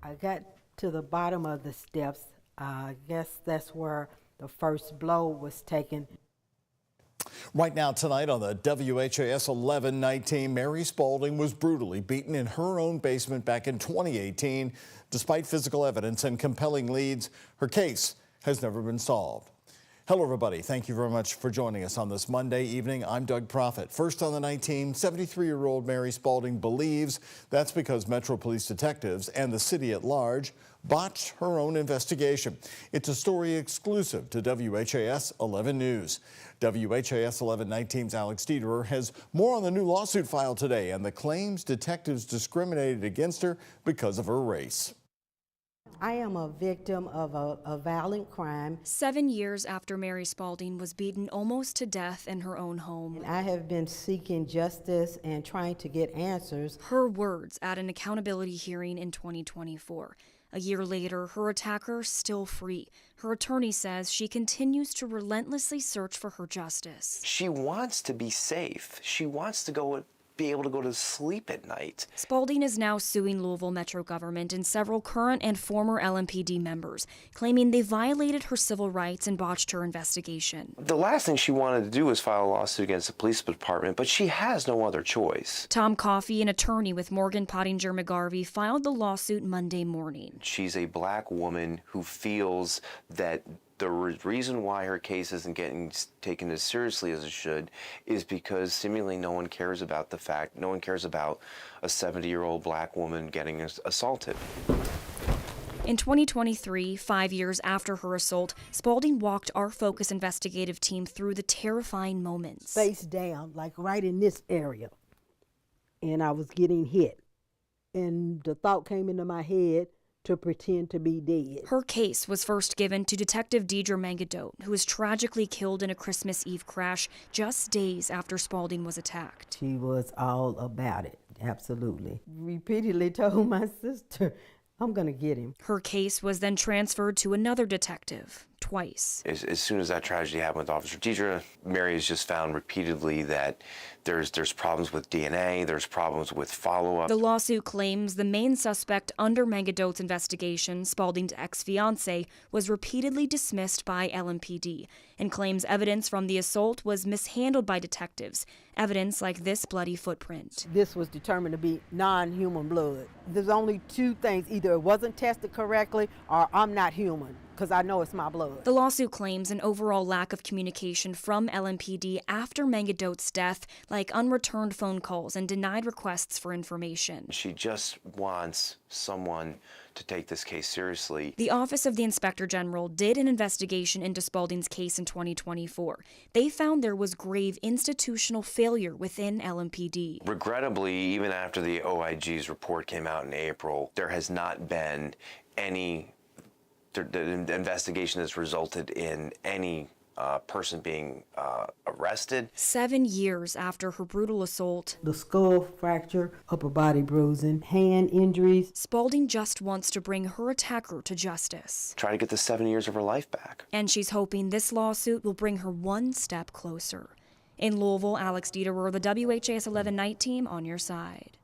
I got to the bottom of the steps. I guess that's where the first blow was taken. Right now tonight on the WHAS11 night team, Mary Spalding was brutally beaten in her own basement back in 2018. Despite physical evidence and compelling leads, her case has never been solved. Hello, everybody. Thank you very much for joining us on this Monday evening. I'm Doug Proffitt. First on the night team, 73-year-old Mary Spalding believes that's because Metro Police detectives and the city at large botched her own investigation. It's a story exclusive to WHAS 11 News. WHAS 11 night team's Alex Dederer has more on the new lawsuit filed today and the claims detectives discriminated against her because of her race. I am a victim of a violent crime. 7 years after Mary Spalding was beaten almost to death in her own home. And I have been seeking justice and trying to get answers. Her words at an accountability hearing in 2024. A year later, her attacker still free. Her attorney says she continues to relentlessly search for her justice. She wants to be safe. She wants to be able to go to sleep at night. Spalding is now suing Louisville Metro government and several current and former LMPD members, claiming they violated her civil rights and botched her investigation. The last thing she wanted to do was file a lawsuit against the police department, but she has no other choice. Tom Coffey, an attorney with Morgan Pottinger McGarvey, filed the lawsuit Monday morning. She's a black woman who feels that the reason why her case isn't getting taken as seriously as it should is because seemingly no one cares about a 70-year-old black woman getting assaulted. In 2023, 5 years after her assault, Spalding walked our Focus investigative team through the terrifying moments. Face down, like right in this area. And I was getting hit. And the thought came into my head to pretend to be dead. Her case was first given to Detective Deidre Mangadote, who was tragically killed in a Christmas Eve crash just days after Spalding was attacked. She was all about it, absolutely. Repeatedly told my sister, I'm gonna get him. Her case was then transferred to another detective, twice. As soon as that tragedy happened with Officer Deidre, Mary has just found repeatedly that there's problems with DNA, there's problems with follow-up. The lawsuit claims the main suspect under Mangadote's investigation, Spalding's ex-fiancé, was repeatedly dismissed by LMPD and claims evidence from the assault was mishandled by detectives, evidence like this bloody footprint. This was determined to be non-human blood. There's only two things, either it wasn't tested correctly or I'm not human, because I know it's my blood. The lawsuit claims an overall lack of communication from LMPD after Mangadote's death, like unreturned phone calls and denied requests for information. She just wants someone to take this case seriously. The Office of the Inspector General did an investigation into Spalding's case in 2024. They found there was grave institutional failure within LMPD. Regrettably, even after the OIG's report came out in April, there has not been any the investigation has resulted in any person being arrested. 7 years after her brutal assault, the skull fracture, upper body bruising, hand injuries. Spalding just wants to bring her attacker to justice. Try to get the 7 years of her life back. And she's hoping this lawsuit will bring her one step closer. In Louisville, Alex Dederer, the WHAS 11 night team, on your side.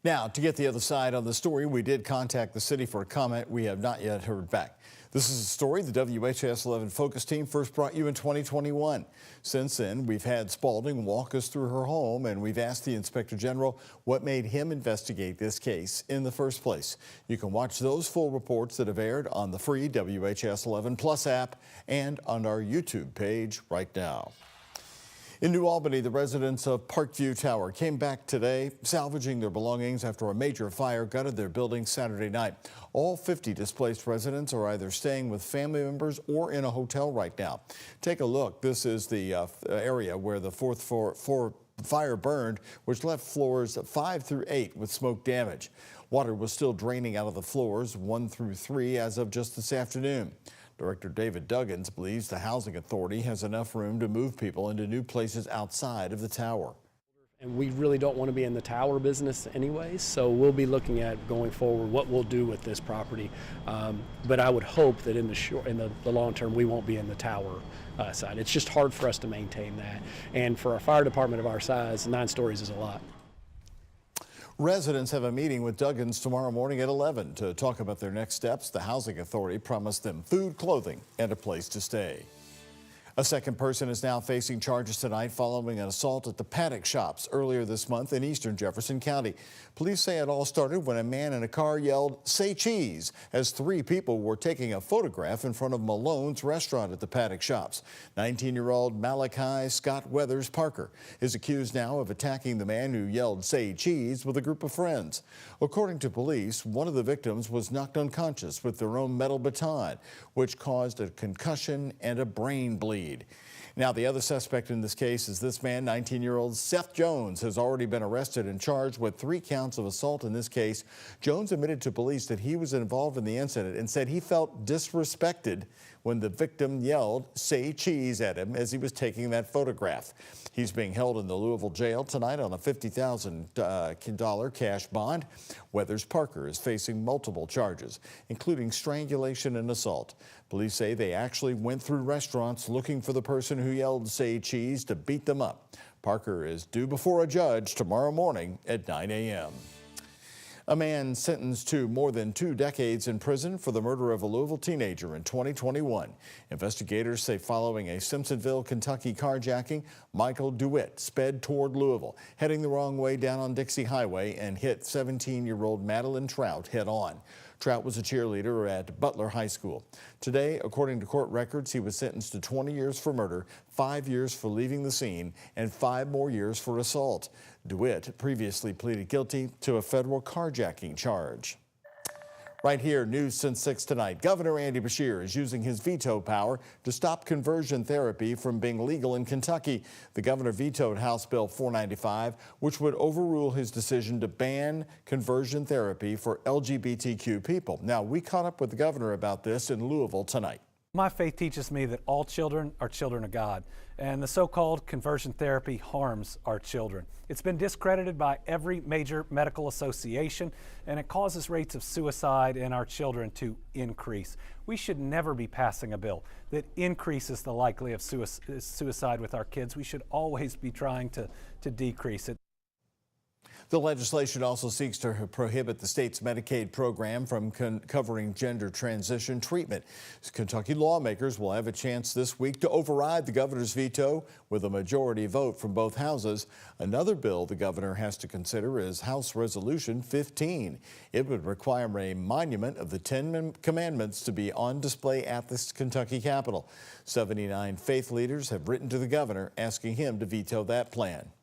Now, to get the other side on the story, we did contact the city for a comment. We have not yet heard back. This is a story the WHAS 11 Focus team first brought you in 2021. Since then, we've had Spalding walk us through her home, and we've asked the Inspector General what made him investigate this case in the first place. You can watch those full reports that have aired on the free WHAS 11 Plus app and on our YouTube page right now. In New Albany, the residents of Parkview Tower came back today, salvaging their belongings after a major fire gutted their building Saturday night. All 50 displaced residents are either staying with family members or in a hotel right now. Take a look. This is the area where the fourth floor fire burned, which left floors 5 through 8 with smoke damage. Water was still draining out of the floors 1 through 3 as of just this afternoon. Director David Duggins believes the Housing Authority has enough room to move people into new places outside of the tower. And we really don't want to be in the tower business anyways, so we'll be looking at going forward what we'll do with this property. But I would hope that in the long term we won't be in the tower side. It's just hard for us to maintain that. And for a fire department of our size, 9 stories is a lot. Residents have a meeting with Duggins tomorrow morning at 11 to talk about their next steps. The Housing Authority promised them food, clothing, and a place to stay. A second person is now facing charges tonight following an assault at the Paddock Shops earlier this month in eastern Jefferson County. Police say it all started when a man in a car yelled, "Say cheese," as three people were taking a photograph in front of Malone's restaurant at the Paddock Shops. 19-year-old Malachi Scott Weathers Parker is accused now of attacking the man who yelled, "Say cheese," with a group of friends. According to police, one of the victims was knocked unconscious with their own metal baton, which caused a concussion and a brain bleed. Now, the other suspect in this case is this man, 19-year-old Seth Jones, has already been arrested and charged with 3 counts of assault in this case. Jones admitted to police that he was involved in the incident and said he felt disrespected when the victim yelled, "Say cheese," at him as he was taking that photograph. He's being held in the Louisville jail tonight on a $50,000 cash bond. Weathers Parker is facing multiple charges, including strangulation and assault. Police say they actually went through restaurants looking for the person who yelled, "Say cheese," to beat them up. Parker is due before a judge tomorrow morning at 9 a.m. A man sentenced to more than 2 decades in prison for the murder of a Louisville teenager in 2021. Investigators say following a Simpsonville, Kentucky carjacking, Michael DeWitt sped toward Louisville, heading the wrong way down on Dixie Highway and hit 17-year-old Madeline Trout head on. Trout was a cheerleader at Butler High School. Today, according to court records, he was sentenced to 20 years for murder, 5 years for leaving the scene, and 5 more years for assault. DeWitt previously pleaded guilty to a federal carjacking charge. Right here, news since 6 tonight. Governor Andy Beshear is using his veto power to stop conversion therapy from being legal in Kentucky. The governor vetoed House Bill 495, which would overrule his decision to ban conversion therapy for LGBTQ people. Now, we caught up with the governor about this in Louisville tonight. My faith teaches me that all children are children of God, and the so-called conversion therapy harms our children. It's been discredited by every major medical association, and it causes rates of suicide in our children to increase. We should never be passing a bill that increases the likelihood of suicide with our kids. We should always be trying to decrease it. The legislation also seeks to prohibit the state's Medicaid program from covering gender transition treatment. Kentucky lawmakers will have a chance this week to override the governor's veto with a majority vote from both houses. Another bill the governor has to consider is House Resolution 15. It would require a monument of the 10 Commandments to be on display at the Kentucky Capitol. 79 faith leaders have written to the governor asking him to veto that plan.